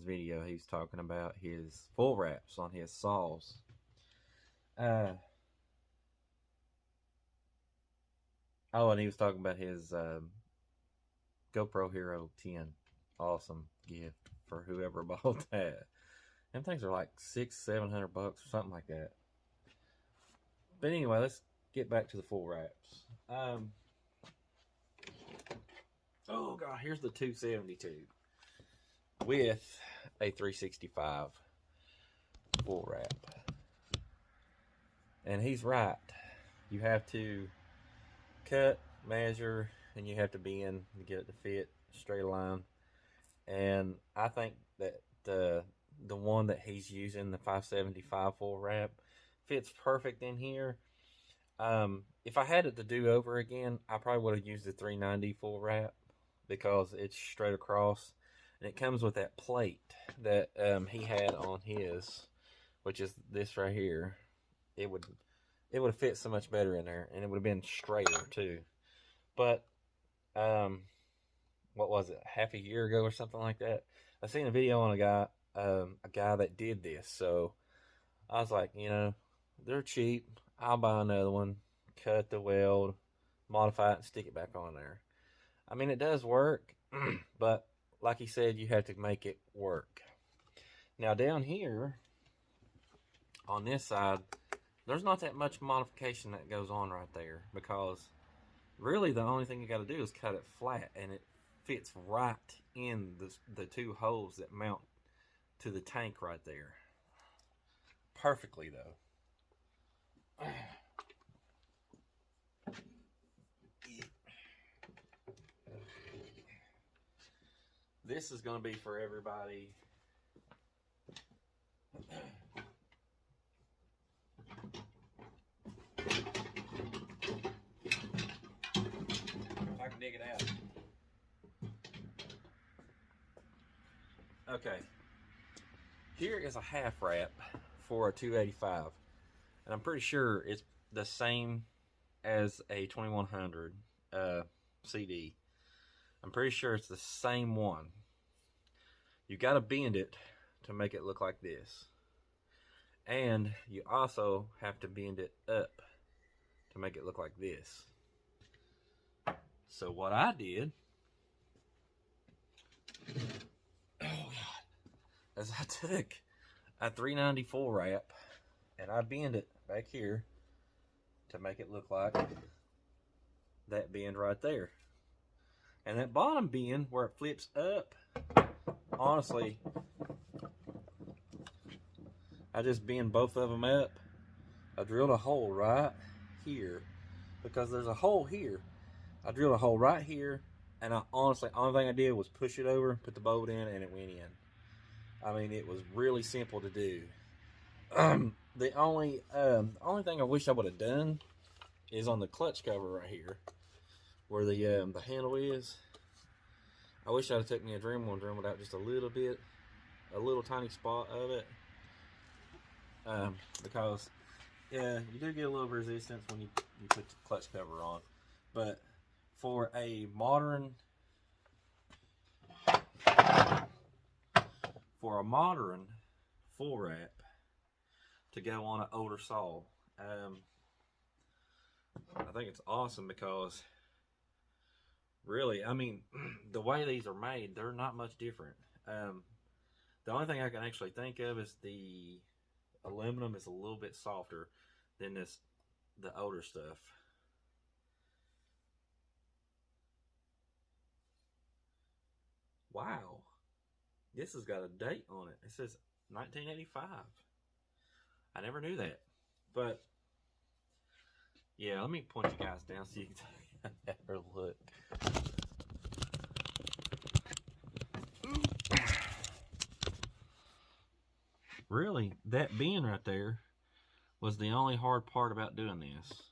Sean's video, he was talking about his full wraps on his saws. Uh, oh, and he was talking about his GoPro Hero 10. Awesome gift for whoever bought that. Them things are like $600-700 or something like that. But anyway, let's get back to the full wraps. Oh god, here's the 272 with a 365 full wrap. And he's right. You have to cut, measure, and you have to bend to get it to fit straight line. And I think that the one that he's using, the 575 full wrap, fits perfect in here. If I had it to do over again, I probably would have used the 390 full wrap because it's straight across, and it comes with that plate that he had on his, which is this right here. It would have fit so much better in there, and it would have been straighter too. But what was it, half a year ago or something like that, I seen a video on a guy that did this. So I was like, you know, they're cheap, I'll buy another one, cut the weld, modify it, and stick it back on there. I mean, it does work, but like he said, you have to make it work. Now down here on this side, there's not that much modification that goes on right there, because really the only thing you got to do is cut it flat, and it fits right in the two holes that mount to the tank right there. Perfectly though. This is going to be for everybody. If I can dig it out. Okay. Here is a half wrap for a 285. And I'm pretty sure it's the same as a 2100 CD. I'm pretty sure it's the same one. You got to bend it to make it look like this. And you also have to bend it up to make it look like this. So what I did, oh God, is I took a 390 full wrap and I bend it back here to make it look like that bend right there. And that bottom bend where it flips up, honestly, I just bend both of them up. I drilled a hole right here because there's a hole here. I drilled a hole right here, and I honestly, only thing I did was push it over, put the bolt in, and it went in. I mean, it was really simple to do. The only thing I wish I would have done is on the clutch cover right here, where the handle is. I wish I'd have took me a Dremel and Dremeled out just a little bit, a little tiny spot of it, because yeah, you do get a little resistance when you put the clutch cover on. But for a modern full wrap to go on an older saw, I think it's awesome because really, I mean, the way these are made, they're not much different. The only thing I can actually think of is the aluminum is a little bit softer than the older stuff. Wow, this has got a date on it. It says 1985. I never knew that. But yeah, let me point you guys down so you can have a look. Really, that bend right there was the only hard part about doing this.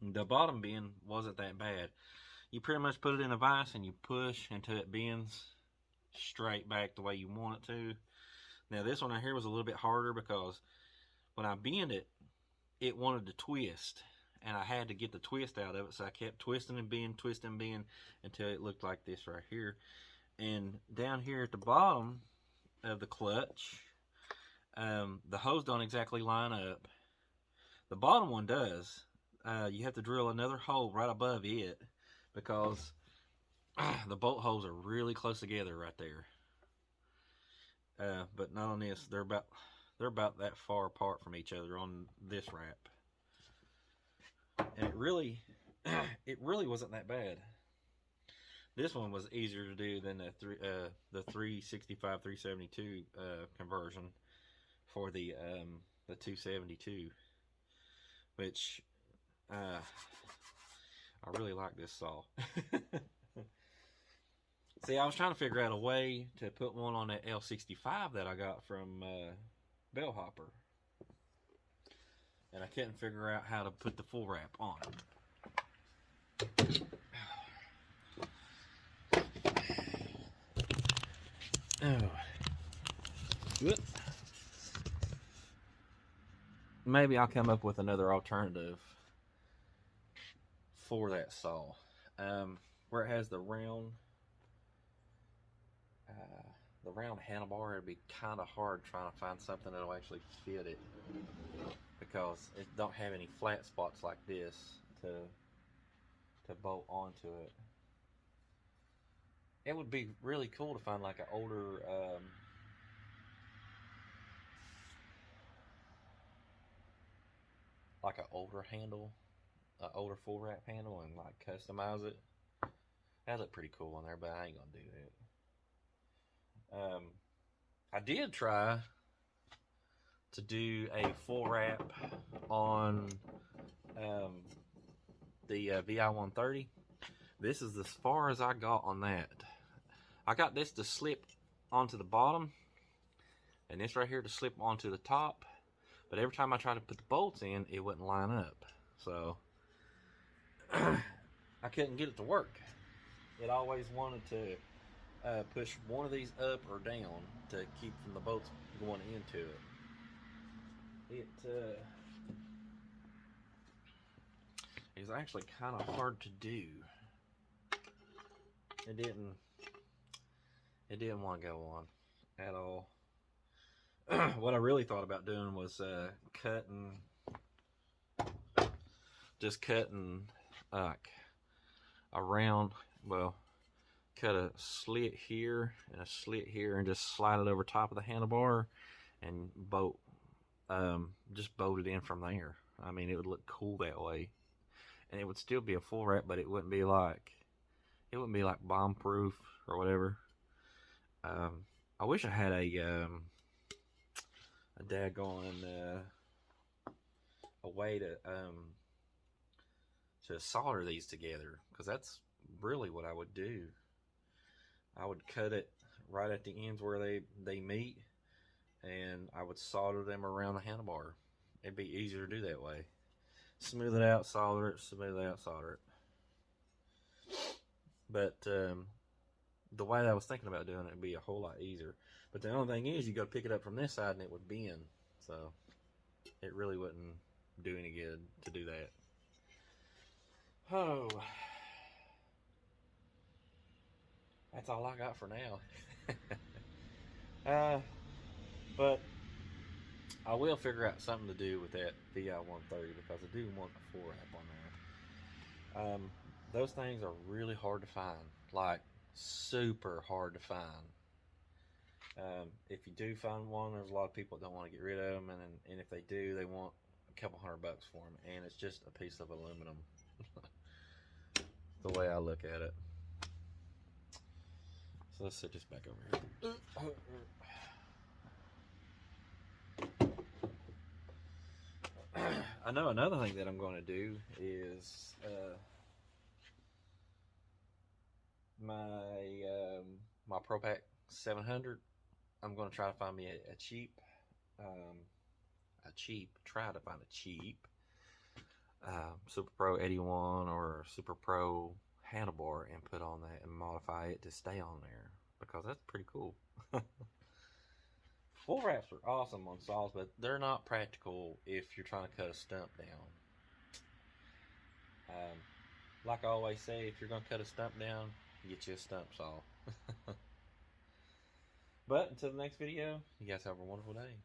The bottom bend wasn't that bad. You pretty much put it in a vise and you push until it bends straight back the way you want it to. Now this one right here was a little bit harder because when I bend it, it wanted to twist, and I had to get the twist out of it, so I kept twisting and bend, until it looked like this right here. And down here at the bottom of the clutch, the hose don't exactly line up. The bottom one does. You have to drill another hole right above it because the bolt holes are really close together right there. But not on this. They're about that far apart from each other on this wrap. And it really wasn't that bad. This one was easier to do than the 365 372 conversion for the 272, which I really like this saw. See, I was trying to figure out a way to put one on that L65 that I got from Bellhopper, and I couldn't figure out how to put the full wrap on it. Oh. Maybe I'll come up with another alternative for that saw. Where it has the round handlebar, it'd be kind of hard trying to find something that'll actually fit it, because it don't have any flat spots like this to bolt onto it. It would be really cool to find like an older handle, an older full wrap handle, and like customize it. That'd look pretty cool on there, but I ain't gonna do that. I did try to do a full wrap on the VI-130. This is as far as I got on that. I got this to slip onto the bottom, and this right here to slip onto the top, but every time I tried to put the bolts in, it wouldn't line up. So I couldn't get it to work. It always wanted to push one of these up or down to keep from the bolts going into it. It's actually kind of hard to do. It didn't want to go on at all. What I really thought about doing was cutting like around, well, cut a slit here and a slit here and just slide it over top of the handlebar and just bolt it in from there. I mean, it would look cool that way, and it would still be a full wrap, but it wouldn't be like bomb proof or whatever. I wish I had a daggone a way to solder these together, because that's really what I would do. I would cut it right at the ends where they meet, and I would solder them around the handlebar. It'd be easier to do that way. Smooth it out, solder it, smooth it out, solder it. But the way that I was thinking about doing it would be a whole lot easier. But the only thing is, you got to pick it up from this side and it would bend. So it really wouldn't do any good to do that. Oh, that's all I got for now. But I will figure out something to do with that VI-130, because I do want a full wrap on there. Those things are really hard to find, like super hard to find. If you do find one, there's a lot of people that don't want to get rid of them, and if they do, they want a couple $100 for them, and it's just a piece of aluminum. The way I look at it. So let's set this back over here. I know another thing that I'm going to do is my ProPack 700. I'm going to try to find me a cheap Super Pro 81 or Super Pro handlebar and put on that and modify it to stay on there, because that's pretty cool. Full wraps are awesome on saws, but they're not practical if you're trying to cut a stump down. Like I always say, if you're going to cut a stump down, get you a stump saw. But until the next video, you guys have a wonderful day.